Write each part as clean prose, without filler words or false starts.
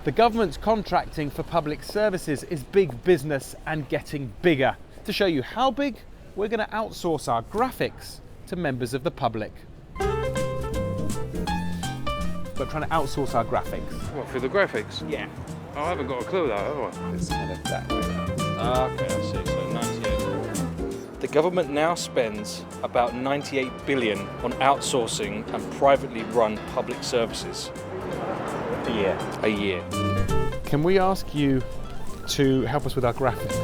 The government's contracting for public services is big business and getting bigger. To show you how big, we're going to outsource our graphics to members of the public. We're trying to outsource our graphics. What, for the graphics? Yeah. I haven't got a clue though, have I? It's kind of that way. Okay, I see, so 98. The government now spends about 98 billion on outsourcing and privately run public services. A year. Can we ask you to help us with our graphics?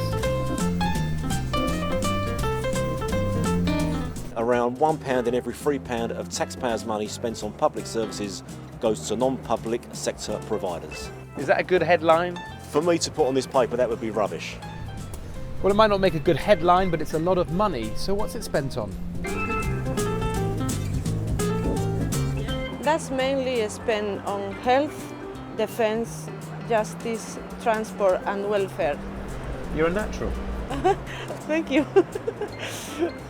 Around £1 in every £3 of taxpayers' money spent on public services goes to non-public sector providers. Is that a good headline? For me to put on this paper, that would be rubbish. Well, it might not make a good headline, but it's a lot of money. So what's it spent on? That's mainly spent on health, defence, justice, transport and welfare. You're a natural. Thank you.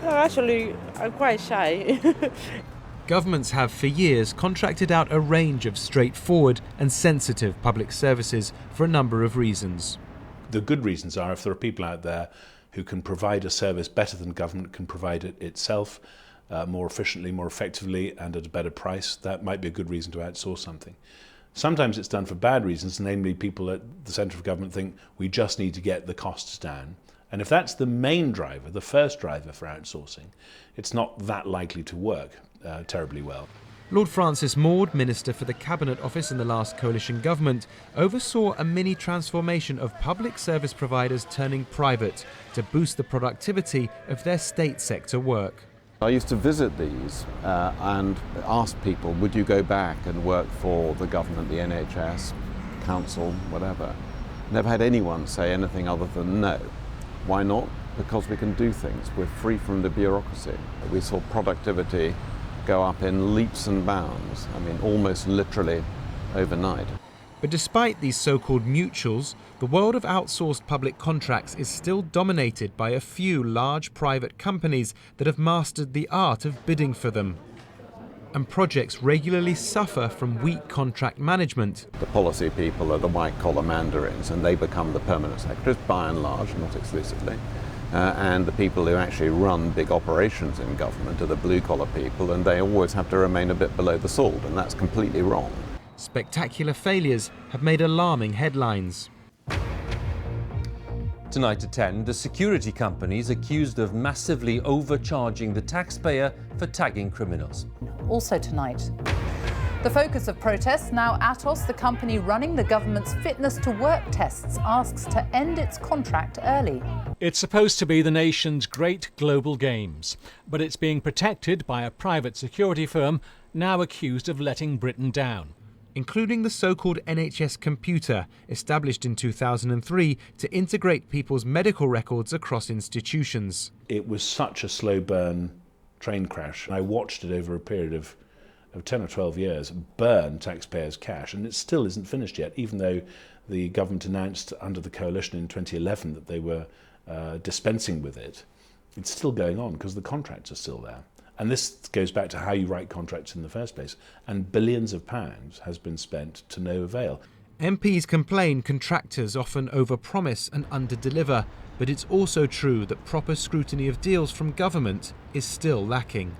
Actually, I'm quite shy. Governments have for years contracted out a range of straightforward and sensitive public services for a number of reasons. The good reasons are if there are people out there who can provide a service better than government can provide it itself, more efficiently, more effectively and at a better price, that might be a good reason to outsource something. Sometimes it's done for bad reasons, namely people at the centre of government think we just need to get the costs down. And if that's the main driver, the first driver for outsourcing, it's not that likely to work terribly well. Lord Francis Maude, Minister for the Cabinet Office in the last coalition government, oversaw a mini transformation of public service providers turning private to boost the productivity of their state sector work. I used to visit these and ask people, would you go back and work for the government, the NHS, council, whatever? Never had anyone say anything other than no. Why not? Because we can do things. We're free from the bureaucracy. We saw productivity go up in leaps and bounds, I mean almost literally overnight. But despite these so-called mutuals, the world of outsourced public contracts is still dominated by a few large private companies that have mastered the art of bidding for them. And projects regularly suffer from weak contract management. The policy people are the white-collar mandarins and they become the permanent secretaries, by and large, not exclusively. And the people who actually run big operations in government are the blue-collar people, and they always have to remain a bit below the salt, and that's completely wrong. Spectacular failures have made alarming headlines. Tonight at 10, the security companies accused of massively overcharging the taxpayer for tagging criminals. Also tonight, the focus of protests now Atos, the company running the government's fitness to work tests, asks to end its contract early. It's supposed to be the nation's great global games, but it's being protected by a private security firm now accused of letting Britain down. Including the so-called NHS computer, established in 2003 to integrate people's medical records across institutions. It was such a slow burn train crash. I watched it over a period of 10 or 12 years burn taxpayers' cash, and it still isn't finished yet, even though the government announced under the coalition in 2011 that they were dispensing with it. It's still going on because the contracts are still there. And this goes back to how you write contracts in the first place. And billions of pounds has been spent to no avail. MPs complain contractors often overpromise and underdeliver, but it's also true that proper scrutiny of deals from government is still lacking.